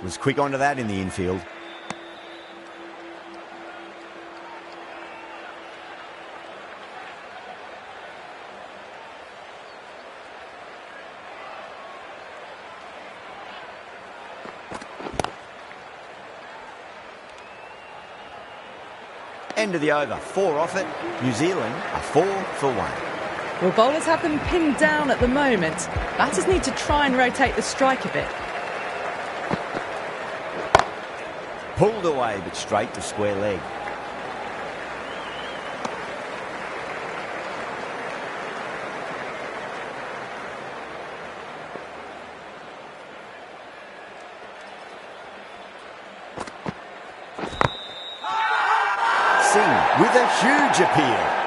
Was quick onto that in the infield. End of the over. 4 off it. New Zealand are 4 for 1. Well, bowlers have them pinned down at the moment. Batters need to try and rotate the strike a bit. Pulled away, but straight to square leg. Singh with a huge appeal.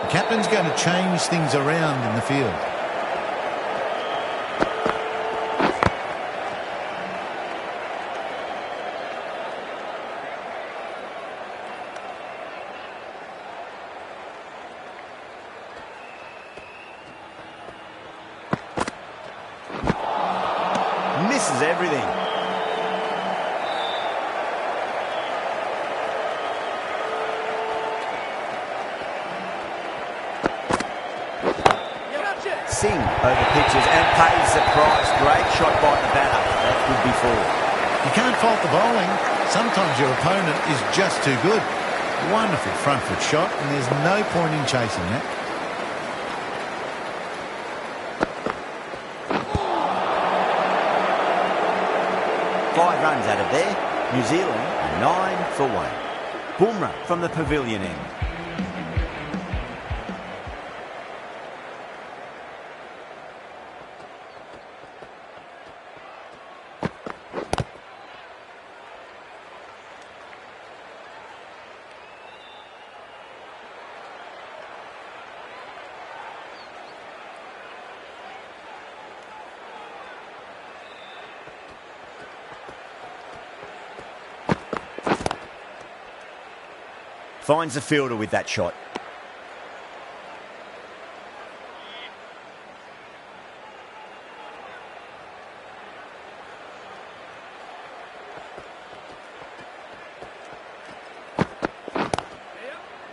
The captain's going to change things around in the field. Misses everything. Singh over pitches and pays the price. Great shot by the batter. That could be 4. You can't fault the bowling. Sometimes your opponent is just too good. Wonderful front foot shot, and there's no point in chasing that. Five runs out of there. New Zealand are 9 for 1. Bumrah from the pavilion end. Finds the fielder with that shot.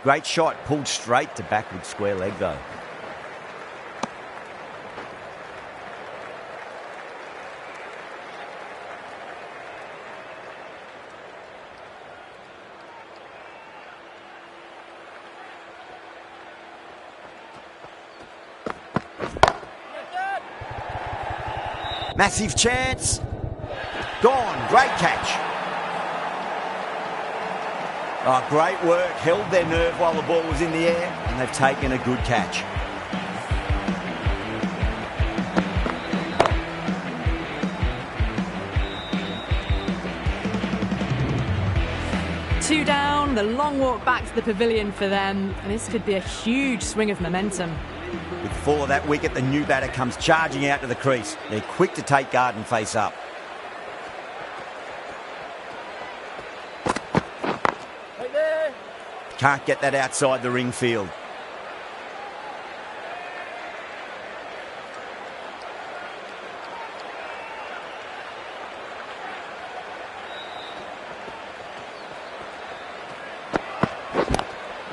Great shot, pulled straight to backward square leg though. Massive chance. Gone. Great catch. Oh, great work. Held their nerve while the ball was in the air, and they've taken a good catch. Two down, the long walk back to the pavilion for them, and this could be a huge swing of momentum. With 4 of that wicket, the new batter comes charging out to the crease. They're quick to take guard and face up. Right there. Can't get that outside the ring field.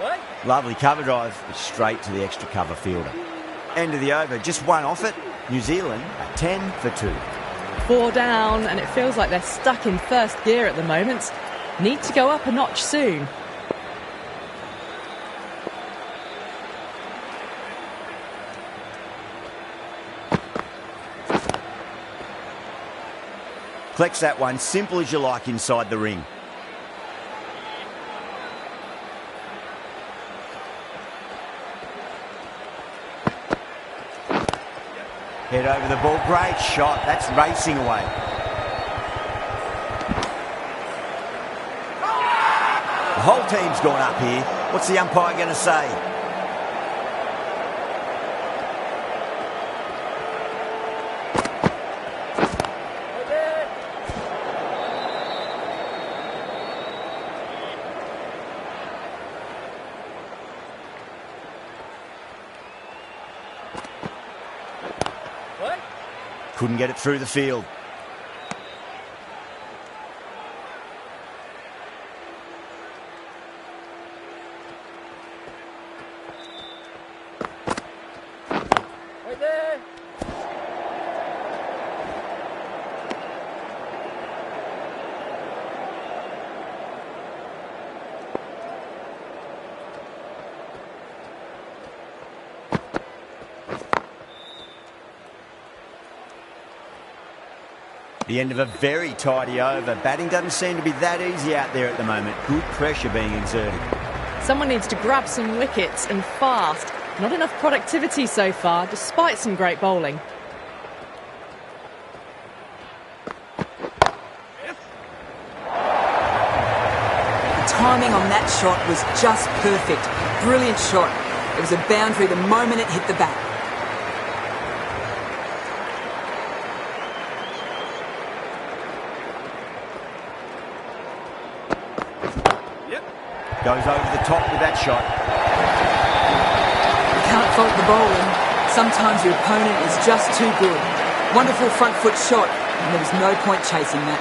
What? Lovely cover drive, but straight to the extra cover fielder. End of the over, just 1 off it. New Zealand are 10 for 2. 4 down, and it feels like they're stuck in first gear at the moment. Need to go up a notch soon. Collects that one, simple as you like inside the ring. Head over the ball, great shot, that's racing away. The whole team's gone up here. What's the umpire going to say? Right there. couldn't get it through the field. Right there. The end of a very tidy over. Batting doesn't seem to be that easy out there at the moment. Good pressure being exerted. Someone needs to grab some wickets and fast. Not enough productivity so far, despite some great bowling. The timing on that shot was just perfect. Brilliant shot. It was a boundary the moment it hit the bat. Goes over the top with that shot. You can't fault the bowling. Sometimes your opponent is just too good. Wonderful front foot shot, and there was no point chasing that.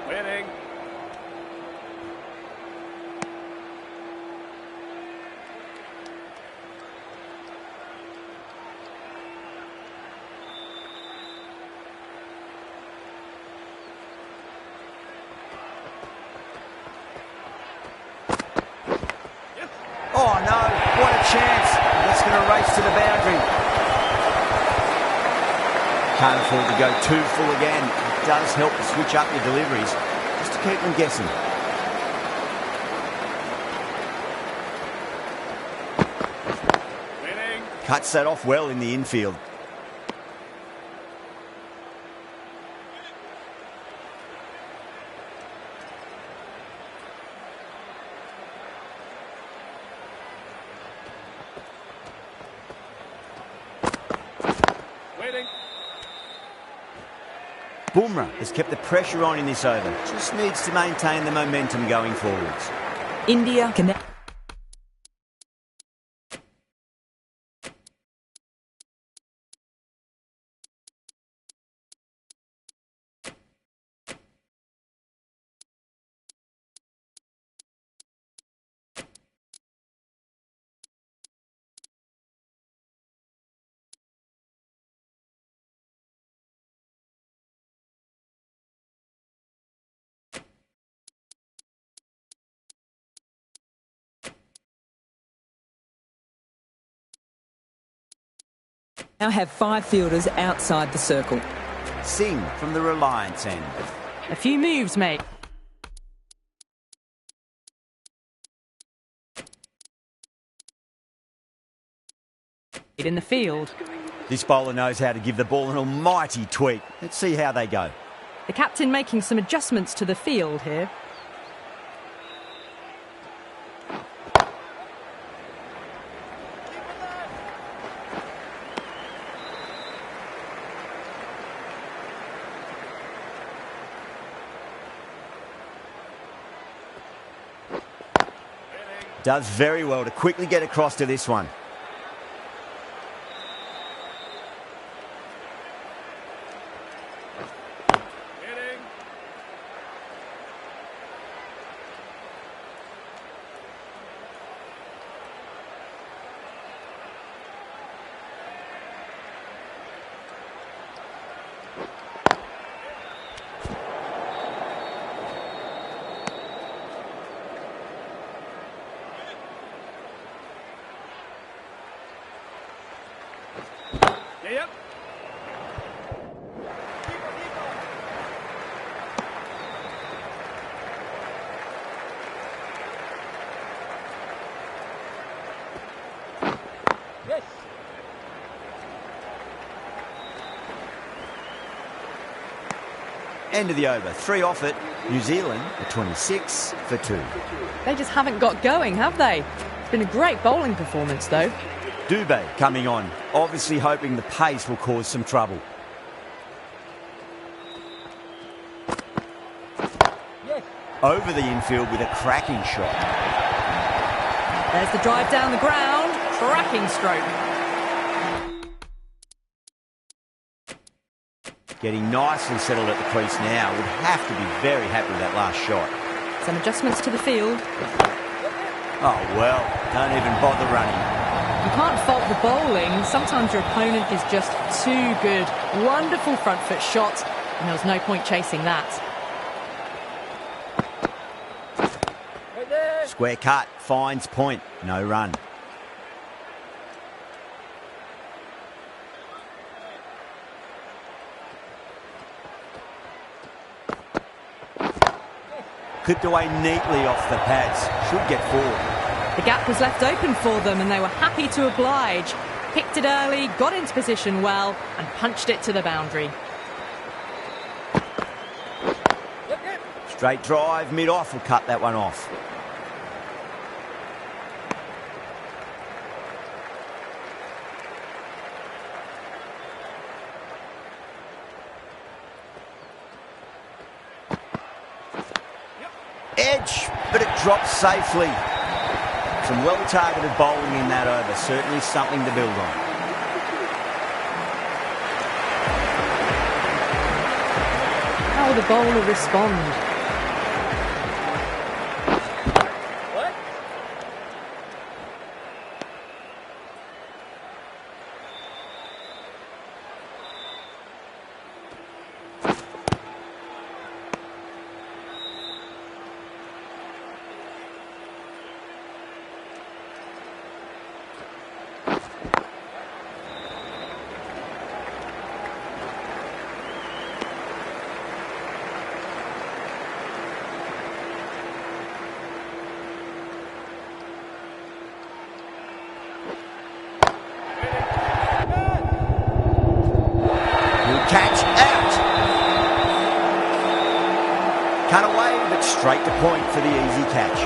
Winning. Oh no, what a chance. That's going to race to the boundary. Can't afford to go too full again. It does help to switch up your deliveries, just to keep them guessing. Winning. Cuts that off well in the infield. Winning. Bumrah has kept the pressure on in this over. Just needs to maintain the momentum going forwards. India can... now have 5 fielders outside the circle. Singh from the Reliance end. A few moves, mate. In the field. This bowler knows how to give the ball an almighty tweak. Let's see how they go. The captain making some adjustments to the field here. Does very well to quickly get across to this one. Winning. Yep. Yes. End of the over. 3 off it. New Zealand are 26 for 2. They just haven't got going, have they? It's been a great bowling performance, though. Dubé coming on, obviously hoping the pace will cause some trouble. Yes. Over the infield with a cracking shot. There's the drive down the ground. Cracking stroke. Getting nicely settled at the crease now. Would have to be very happy with that last shot. Some adjustments to the field. Oh, well, don't even bother running. You can't fault the bowling. Sometimes your opponent is just too good. Wonderful front foot shot, and there was no point chasing that. Square cut, finds point, no run. Clipped away neatly off the pads. Should get forward. The gap was left open for them and they were happy to oblige. Picked it early, got into position well and punched it to the boundary. Straight drive, mid-off will cut that one off. Edge, but it drops safely. Some well-targeted bowling in that over. Certainly something to build on. How will the bowler respond? Catch out. Cut away, but straight to point for the easy catch.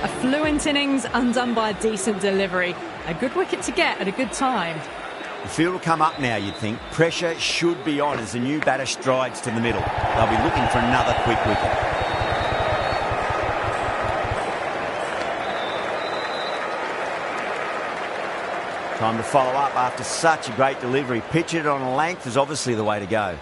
A fluent innings undone by a decent delivery. A good wicket to get at a good time. The field will come up now, you'd think. Pressure should be on as the new batter strides to the middle. They'll be looking for another quick wicket. Time to follow up after such a great delivery. Pitch it on a length is obviously the way to go.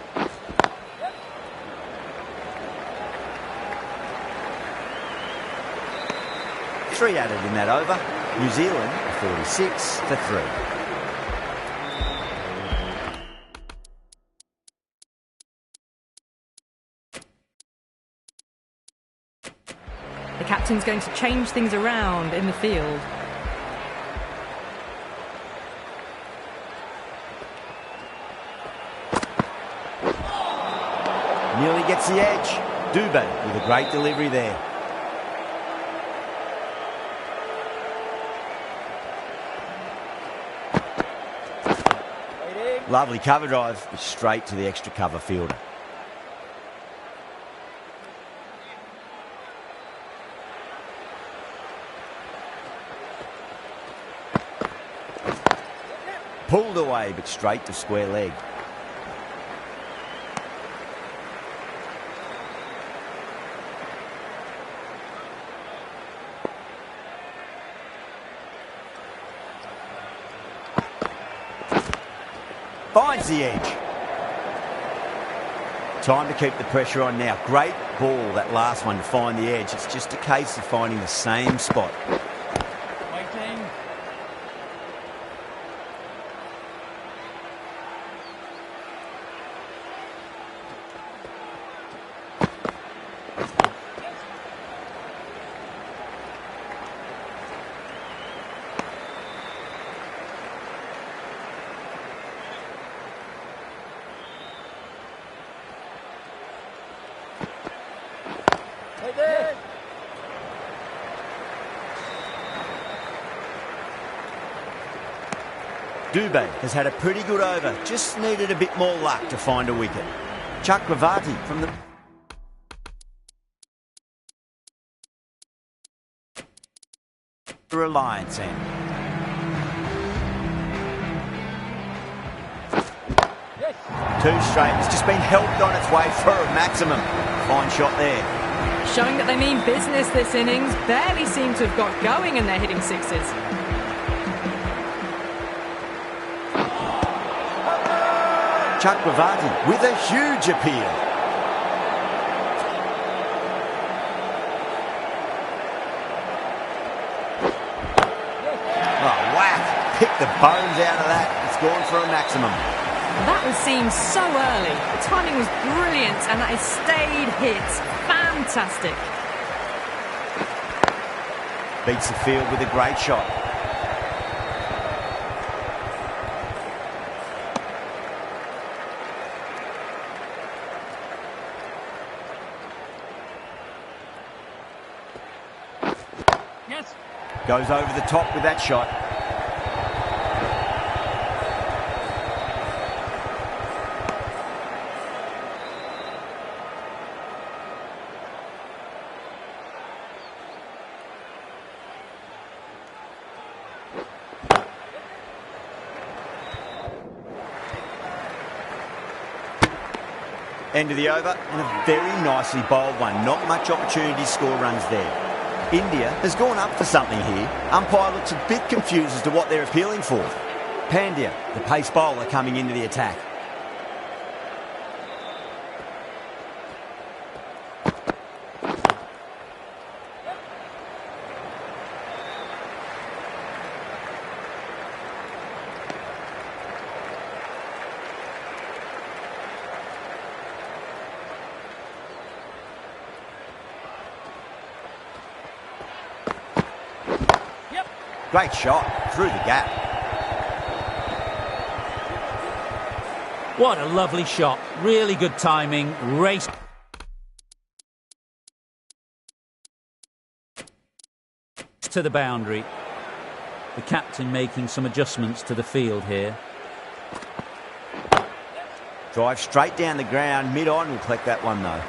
Three added in that over. New Zealand 46 for 3. The captain's going to change things around in the field. Nearly gets the edge. Dubé with a great delivery there. Lovely cover drive, straight to the extra cover fielder. Pulled away, but straight to square leg. Finds the edge. Time to keep the pressure on now. Great ball, that last one, to find the edge. It's just a case of finding the same spot. Waiting. Dubé has had a pretty good over. Just needed a bit more luck to find a wicket. Chakravarti from the... Reliance end. Too straight. It's just been helped on its way for a maximum. Fine shot there. Showing that they mean business this innings. Barely seem to have got going and they're hitting sixes. Chakravarti with a huge appeal. Oh, whack. Pick the bones out of that. It's gone for a maximum. That was seen so early. The timing was brilliant and that is stayed hits. Fantastic. Beats the field with a great shot. Yes. Goes over the top with that shot. End of the over, and a very nicely bowled one. Not much opportunity to score runs there. India has gone up for something here. Umpire looks a bit confused as to what they're appealing for. Pandya, the pace bowler, coming into the attack. Great shot through the gap. What a lovely shot. Really good timing. Race to the boundary. The captain making some adjustments to the field here. Drive straight down the ground. Mid-on will collect that one though.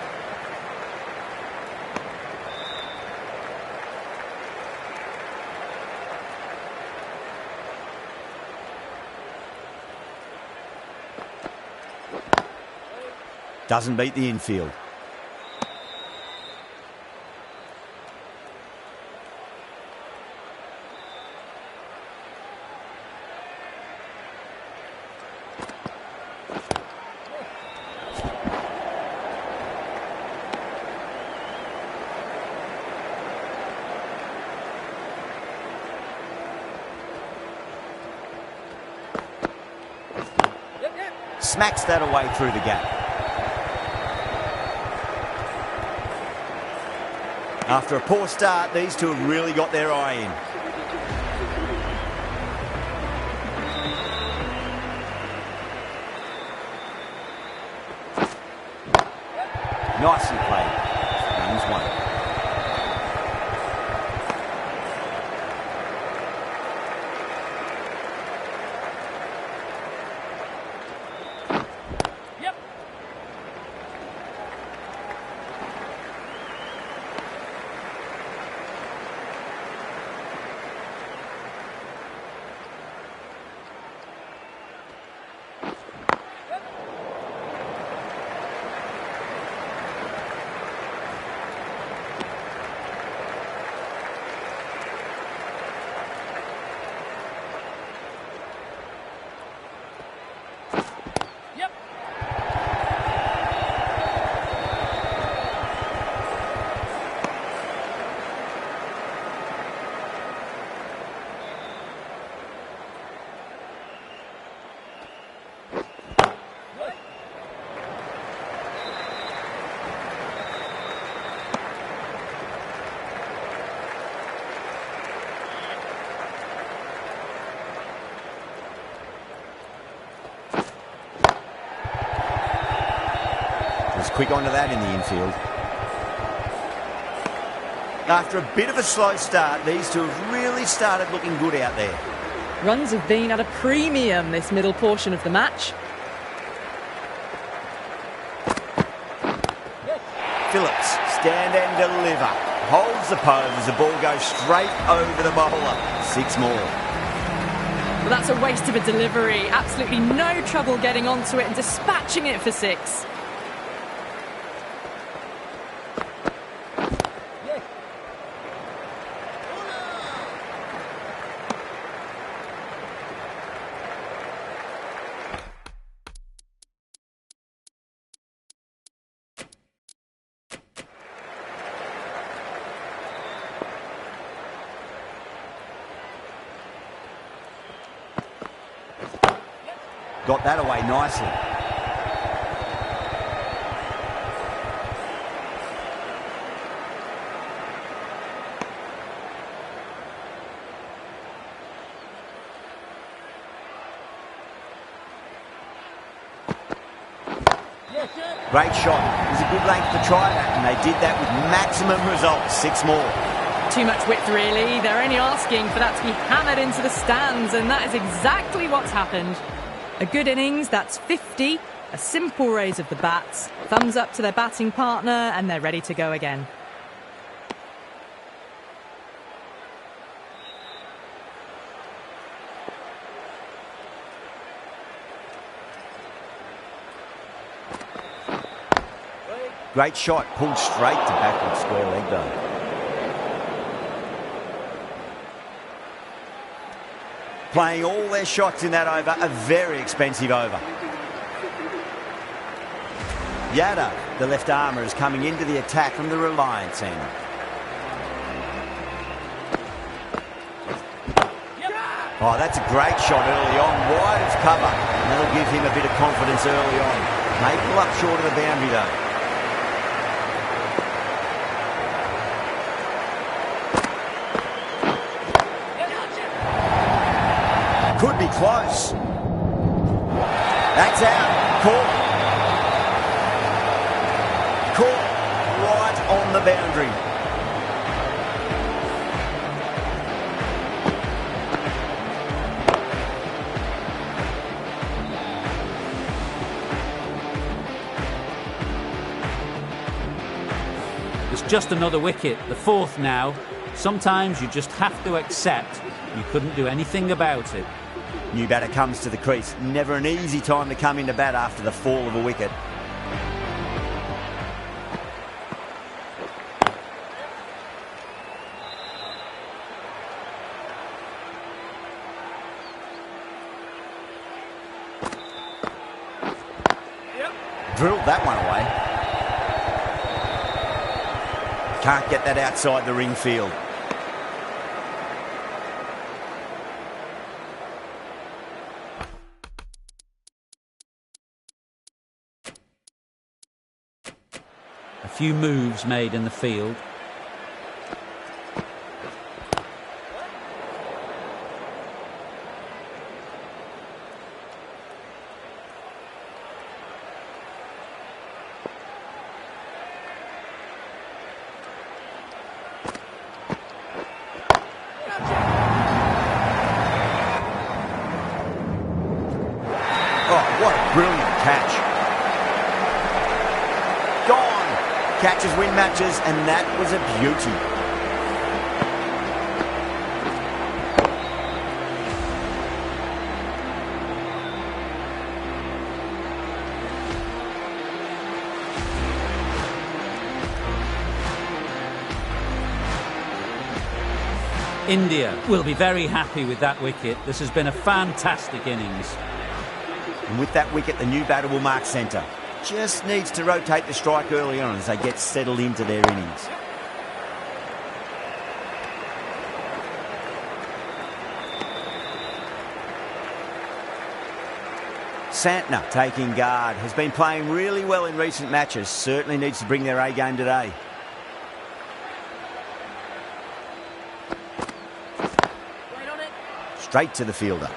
Doesn't beat the infield. Smacks that away through the gap. After a poor start, these two have really got their eye in. Nicely played. Runs one. Quick onto that in the infield. After a bit of a slow start, these two have really started looking good out there. Runs have been at a premium this middle portion of the match. Phillips, stand and deliver. Holds the pose as the ball goes straight over the bowler. 6 more. Well, that's a waste of a delivery. Absolutely no trouble getting onto it and dispatching it for 6. Got that away nicely. Great shot. It was a good length to try that, and they did that with maximum results. 6 more. Too much width, really. They're only asking for that to be hammered into the stands, and that is exactly what's happened. A good innings, that's 50. A simple raise of the bats. Thumbs up to their batting partner, and they're ready to go again. Great shot, pulled straight to backward square leg though. Playing all their shots in that over, a very expensive over. Yadav, the left armour, is coming into the attack from the Reliance end. Oh, that's a great shot early on, wide of cover. And that'll give him a bit of confidence early on. May pull up short of the boundary though. Could be close. That's out. Caught. Caught right on the boundary. It's just another wicket, the 4th now. Sometimes you just have to accept you couldn't do anything about it. New batter comes to the crease. Never an easy time to come into bat after the fall of a wicket. Drilled that one away. Can't get that outside the ring field. A few moves made in the field. Oh, what a brilliant catch. Gone. Catches win matches, and that was a beauty. India will be very happy with that wicket. This has been a fantastic innings. And with that wicket, the new batter will mark centre. Just needs to rotate the strike early on as they get settled into their innings. Santner taking guard. Has been playing really well in recent matches. Certainly needs to bring their A game today. Straight to the fielder.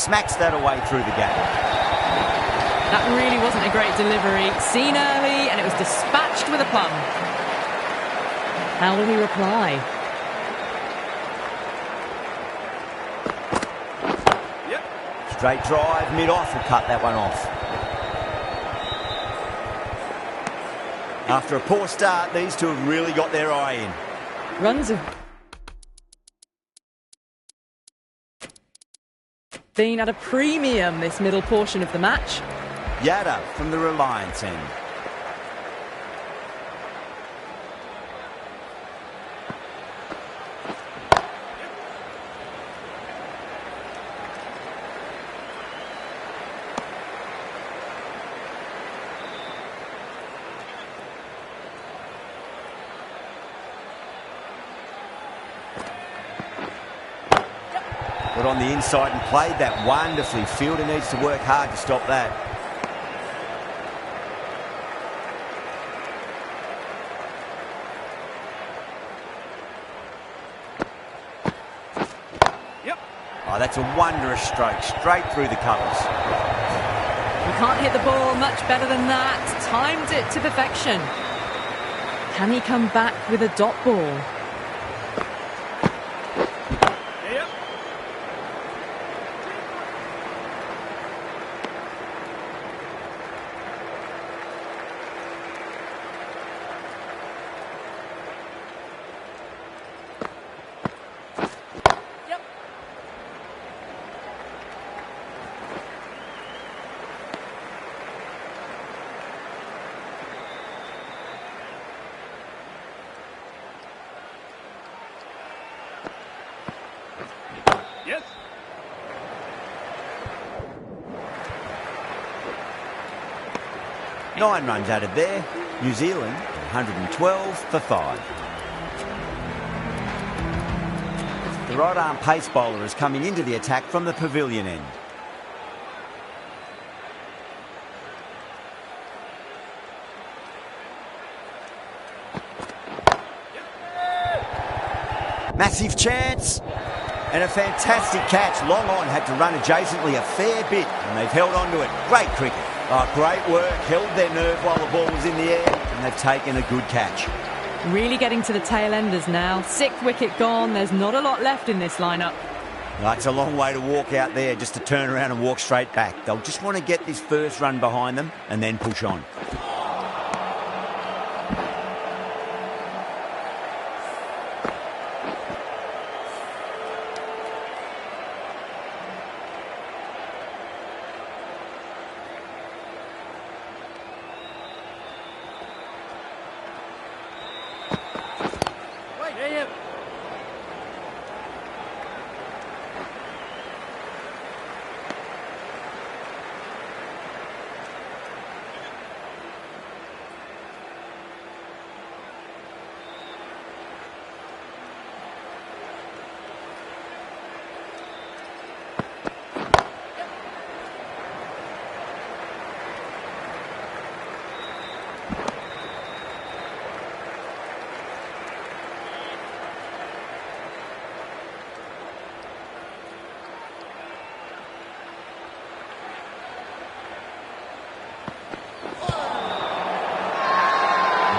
smacks that away through the gap. That really wasn't a great delivery. Seen early, and it was dispatched with a plum. How will he reply? Straight drive, mid-off will cut that one off. After a poor start, these two have really got their eye in. Runs have been at a premium this middle portion of the match. Yada from the Reliance end. Got on the inside and played that wonderfully. Fielder needs to work hard to stop that. Oh, that's a wondrous stroke, straight through the covers. You can't hit the ball much better than that. Timed it to perfection. Can he come back with a dot ball? Yes. 9 runs added there. New Zealand 112 for 5. The right arm pace bowler is coming into the attack from the pavilion end. Massive chance. And a fantastic catch. Long on had to run adjacently a fair bit, and they've held on to it. Great cricket. Oh, great work. Held their nerve while the ball was in the air, and they've taken a good catch. Really getting to the tail enders now. 6th wicket gone. There's not a lot left in this lineup. It's a long way to walk out there just to turn around and walk straight back. They'll just want to get this first run behind them and then push on.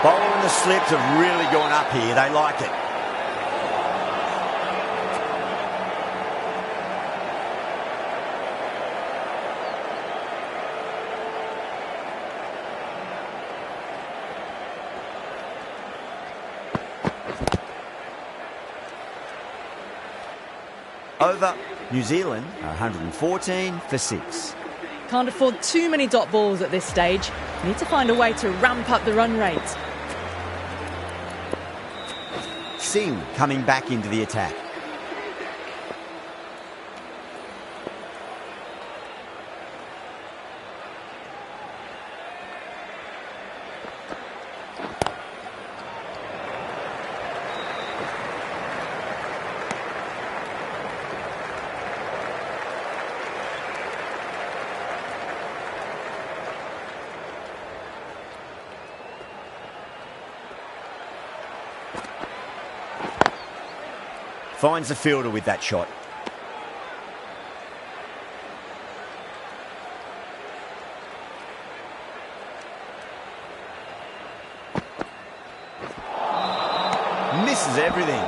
Bowler and the slips have really gone up here. They like it. Over. New Zealand 114 for 6. Can't afford too many dot balls at this stage. Need to find a way to ramp up the run rate. Singh coming back into the attack. Finds the fielder with that shot. misses everything.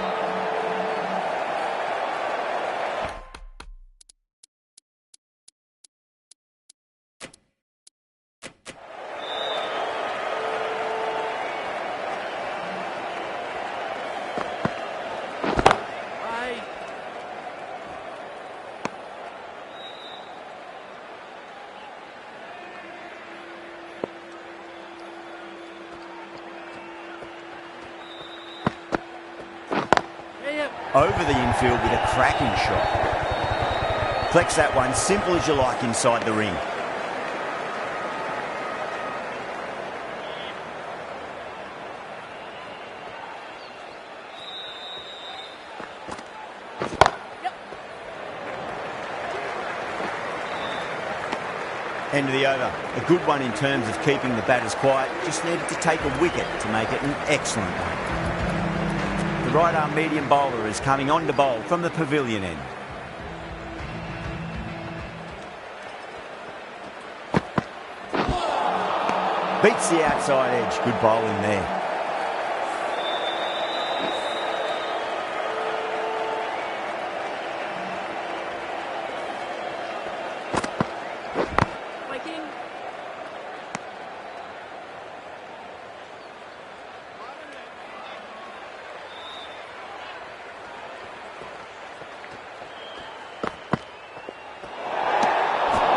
Over the infield with a cracking shot. Flex that one, simple as you like inside the ring. End of the over. A good one in terms of keeping the batters quiet. Just needed to take a wicket to make it an excellent one. The right-arm medium bowler is coming on to bowl from the pavilion end. Beats the outside edge. Good bowling there.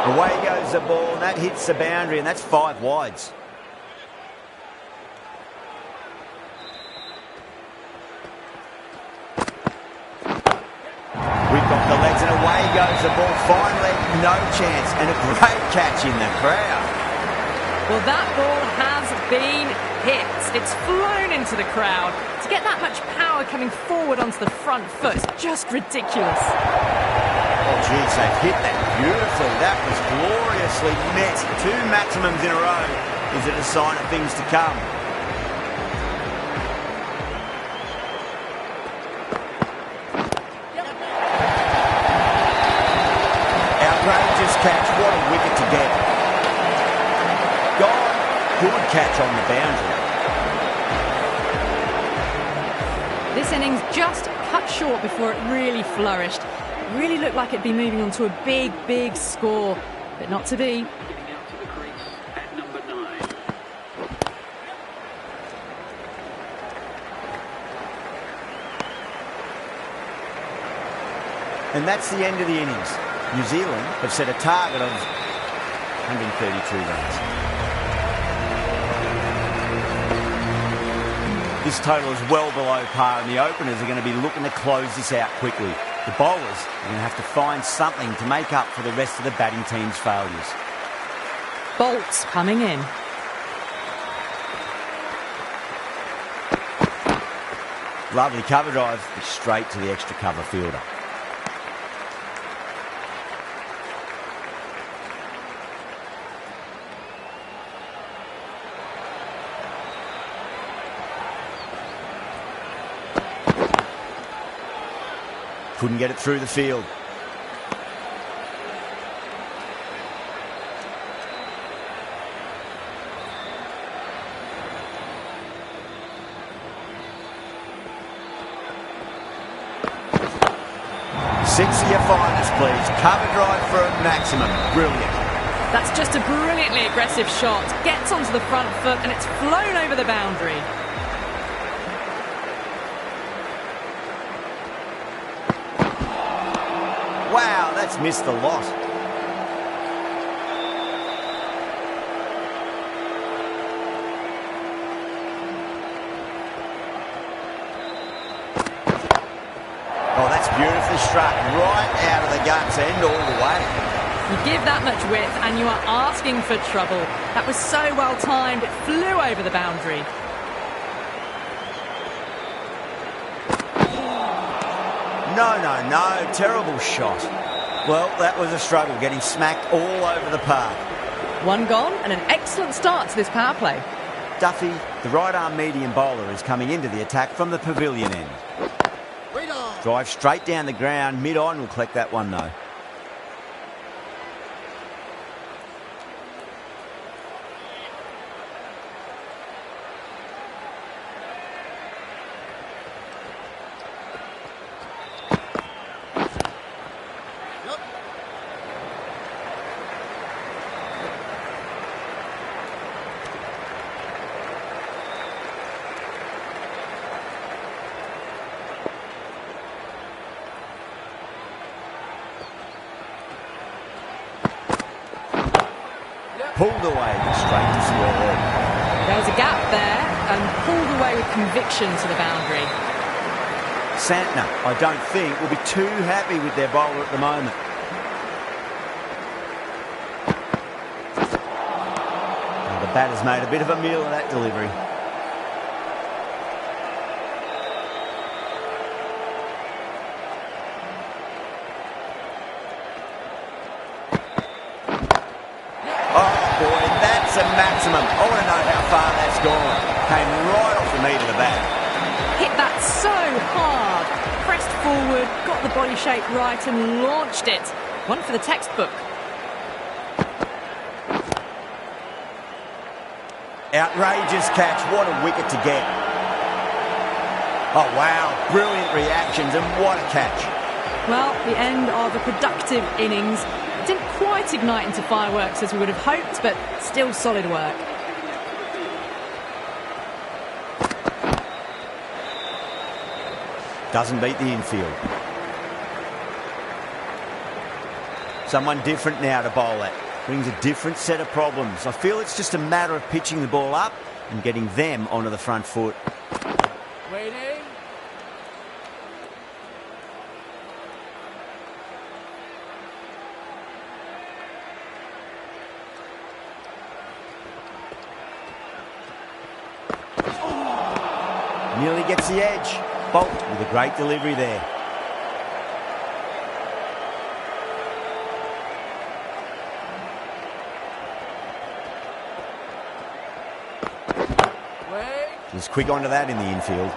Away goes the ball, and that hits the boundary, and that's 5 wides. We've got the legs, and away goes the ball. Finally, no chance, and a great catch in the crowd. Well, that ball has been hit. It's flown into the crowd. To get that much power coming forward onto the front foot is just ridiculous. Oh, geez, they've hit that beautifully. That was gloriously met. 2 maximums in a row. Is it a sign of things to come? Outrageous catch. What a wicket to get. Gone. Good catch on the boundary. This innings just cut short before it really flourished. It really looked like it'd be moving on to a big, big score, but not to be. And that's the end of the innings. New Zealand have set a target of 132 runs. This total is well below par, and the openers are going to be looking to close this out quickly. The bowlers are going to have to find something to make up for the rest of the batting team's failures. Bolts coming in. Lovely cover drive, but straight to the extra cover fielder. Couldn't get it through the field. Six of your finest, please. Cover drive for a maximum. Brilliant. That's just a brilliantly aggressive shot. Gets onto the front foot and it's flown over the boundary. Wow, that's missed the lot. Oh, that's beautifully struck right out of the guts end all the way. You give that much width and you are asking for trouble. That was so well timed, it flew over the boundary. No, terrible shot. Well, that was a struggle, getting smacked all over the park. One gone and an excellent start to this power play. Duffy, the right-arm medium bowler, is coming into the attack from the pavilion end. Drive straight down the ground, mid-on will collect that one though. pulled away straight to square leg. There was a gap there and pulled away with conviction to the boundary. Santner, I don't think, will be too happy with their bowler at the moment. Now the batter's made a bit of a meal of that delivery. Maximum. I want to know how far that's gone. Came right off the meat of the bat. Hit that so hard. Pressed forward, got the body shape right and launched it. One for the textbook. Outrageous catch. What a wicket to get. Oh, wow. Brilliant reactions and what a catch. Well, the end of a productive innings. Didn't quite ignite into fireworks as we would have hoped, but still solid work. Doesn't beat the infield. Someone different now to bowl at. Brings a different set of problems. I feel it's just a matter of pitching the ball up and getting them onto the front foot. Waiting. Nearly gets the edge. Bolt with a great delivery there. He's quick onto that in the infield.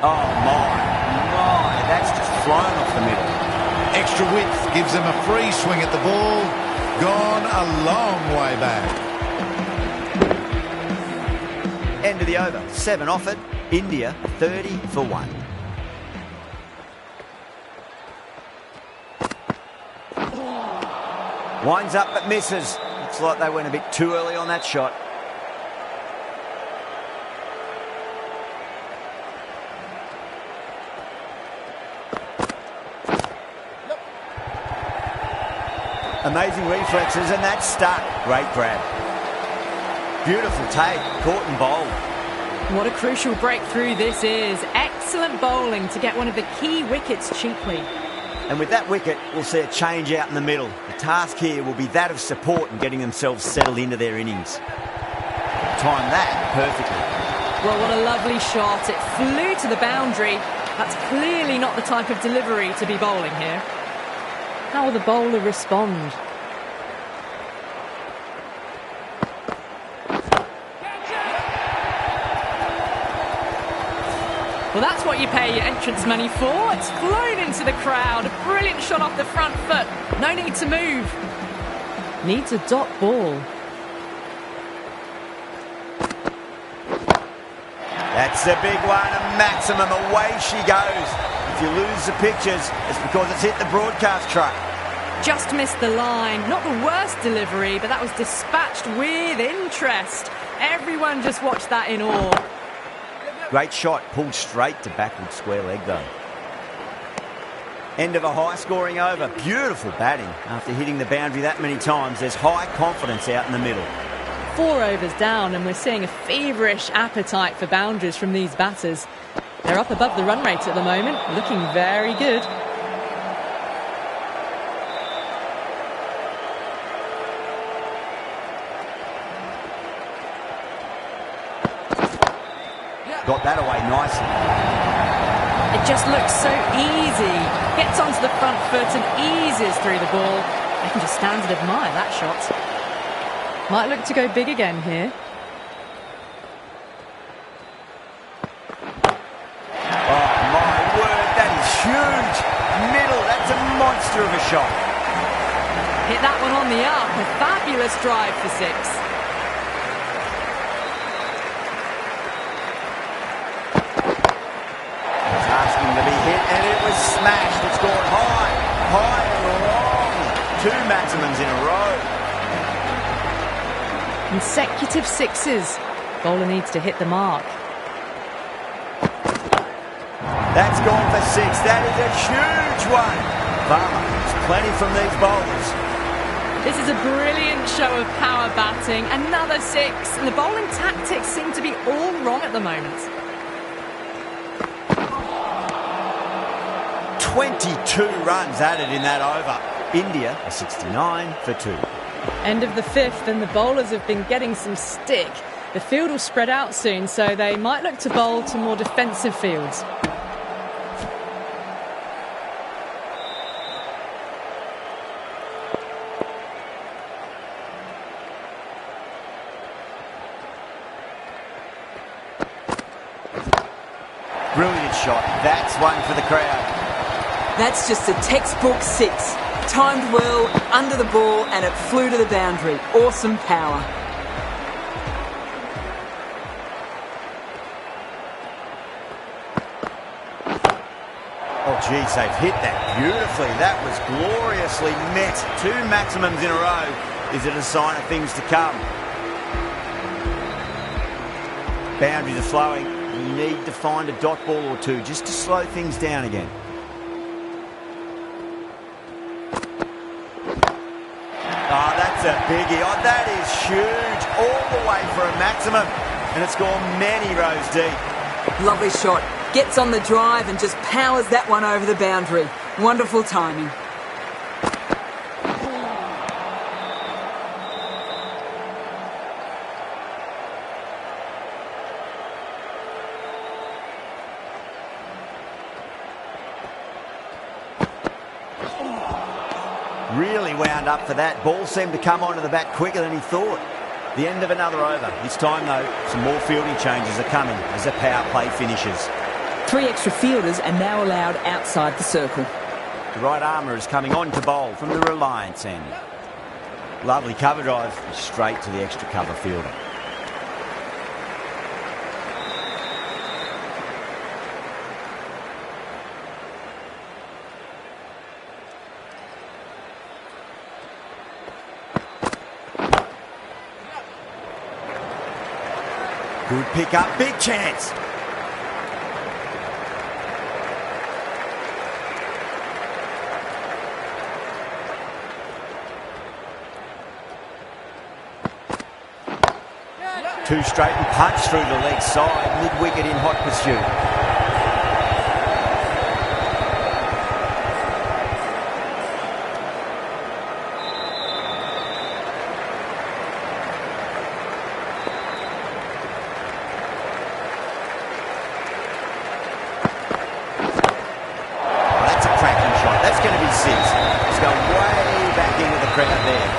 Oh, my, that's just flown off the middle. Extra width gives them a free swing at the ball. Gone a long way back. End of the over. 7 off it. India 30 for 1. Winds up but misses. Looks like they went a bit too early on that shot. Amazing reflexes, and that's stuck. Great grab. Beautiful take, caught and bowled. What a crucial breakthrough this is. Excellent bowling to get one of the key wickets cheaply. And with that wicket, we'll see a change out in the middle. The task here will be that of support and getting themselves settled into their innings. Time that perfectly. Well, what a lovely shot. It flew to the boundary. That's clearly not the type of delivery to be bowling here. How will the bowler respond? Well, that's what you pay your entrance money for. It's flown into the crowd. A brilliant shot off the front foot. No need to move. Needs a dot ball. That's a big one, a maximum. Away she goes. If you lose the pictures, it's because it's hit the broadcast truck. Just missed the line. Not the worst delivery, but that was dispatched with interest. Everyone just watched that in awe. Great shot, pulled straight to backward square leg though. End of a high-scoring over. Beautiful batting. After hitting the boundary that many times, there's high confidence out in the middle. 4 overs down, and we're seeing a feverish appetite for boundaries from these batters. They're up above the run rate at the moment, looking very good. Got that away nicely. It just looks so easy. Gets onto the front foot and eases through the ball. I can just stand and admire that shot. Might look to go big again here. Oh my word, that is huge. Middle, that's a monster of a shot. Hit that one on the up. A fabulous drive for 6. to be hit, and it was smashed. It's gone high, high and long. 2 maximums in a row. Consecutive sixes. Bowler needs to hit the mark. That's gone for 6. That is a huge one. Farmer, there's plenty from these bowlers. This is a brilliant show of power batting. Another 6. And the bowling tactics seem to be all wrong at the moment. 22 runs added in that over. India are 69 for 2. End of the 5th, and the bowlers have been getting some stick. The field will spread out soon, so they might look to bowl to more defensive fields. Brilliant shot. That's one for the crowd. That's just a textbook 6. Timed well, under the ball, and it flew to the boundary. Awesome power. Oh, geez, they've hit that beautifully. That was gloriously met. 2 maximums in a row. Is it a sign of things to come? Boundaries are flowing. You need to find a dot ball or 2 just to slow things down again. Oh, that's a biggie. Oh, that is huge. All the way for a maximum. And it's gone many rows deep. Lovely shot. Gets on the drive and just powers that one over the boundary. Wonderful timing. Really wound up for that. Ball seemed to come onto the bat quicker than he thought. The end of another over. This time, though, some more fielding changes are coming as the power play finishes. 3 extra fielders are now allowed outside the circle. The right armour is coming on to bowl from the Reliance end. Lovely cover drive, straight to the extra cover fielder. Good pick up, big chance. Two straight and punch through the leg side, mid-wicket in hot pursuit. That's going to be 6. He's going way back into the crowd there.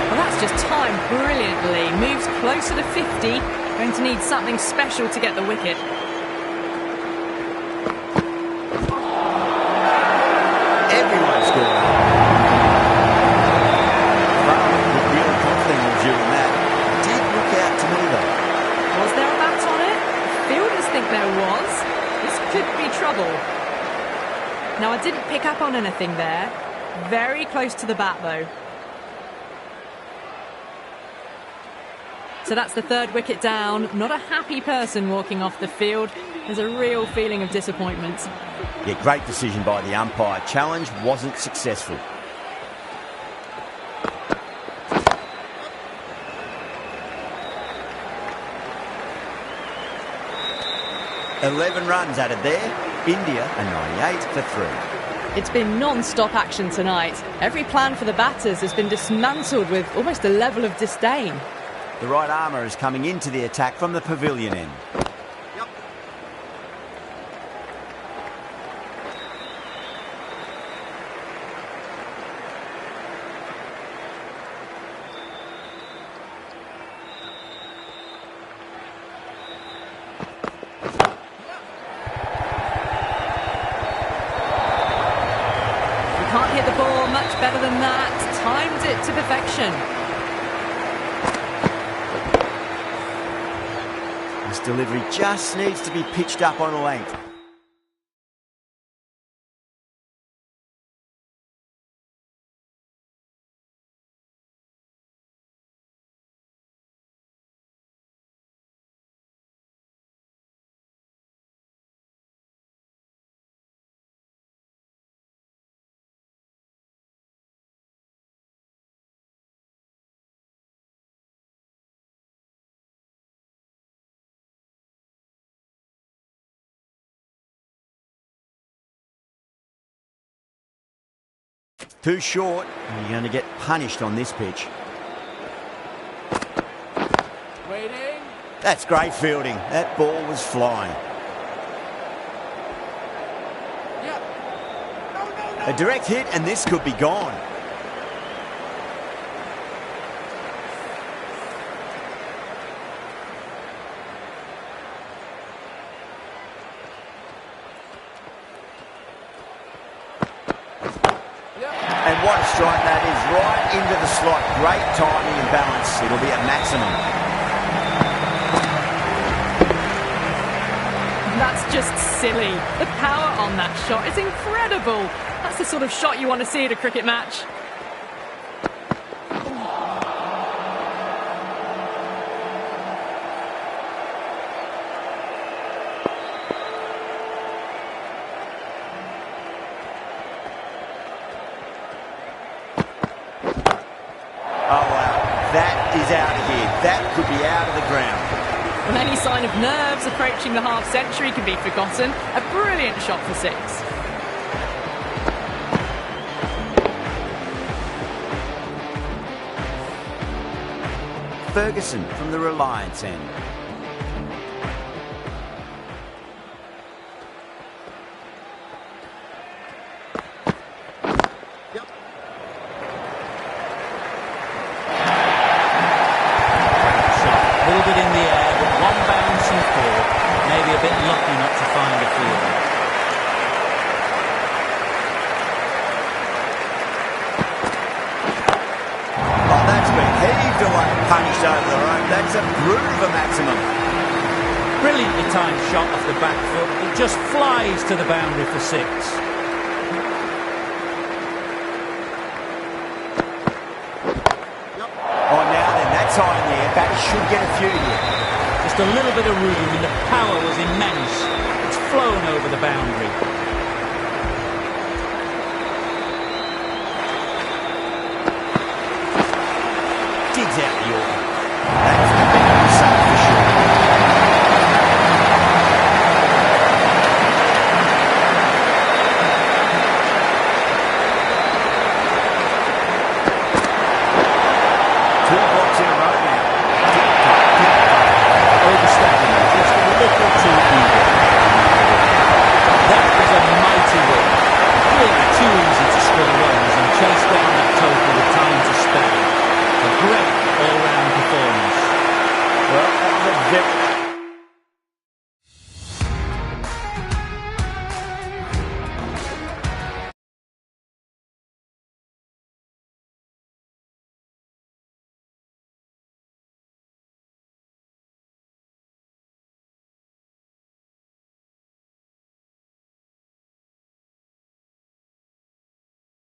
Well, that's just timed brilliantly. Moves closer to 50. Going to need something special to get the wicket. Everyone's scoring. Farmer was really confident in doing that. Did look out to me though. Was there a bat on it? Fielders think there was. This could be trouble. Now, I didn't pick up on anything there. Very close to the bat, though. So that's the 3rd wicket down. Not a happy person walking off the field. There's a real feeling of disappointment. Yeah, great decision by the umpire. Challenge wasn't successful. $11 runs added there. India are 98 for 3. It's been non-stop action tonight. Every plan for the batters has been dismantled with almost a level of disdain. The right armour is coming into the attack from the pavilion end. Can't hit the ball much better than that. Timed it to perfection. This delivery just needs to be pitched up on a length. Too short, and you're going to get punished on this pitch. Waiting. That's great fielding. That ball was flying. Yeah. No. A direct hit, and this could be gone. And what a strike that is, right into the slot. Great timing and balance. It'll be at maximum. That's just silly. The power on that shot is incredible. That's the sort of shot you want to see at a cricket match. Oh, wow. That is out of here. That could be out of the ground. Well, any sign of nerves approaching the half-century can be forgotten. A brilliant shot for six. Ferguson from the Reliance end. Punished over the rope. That's a brute of a maximum. Brilliantly timed shot off the back foot. It just flies to the boundary for six. Oh, now then, that's high in the air. Batter should get a few here. Just a little bit of room, and the power was immense. It's flown over the boundary. Digs out the order. That's the big result for sure. Two blocks in a row now. Overstepping just a little too eager. That was a mighty win. Really too easy to score runs and chase down that total with time to spare. A great all-round performance. Well, that was a very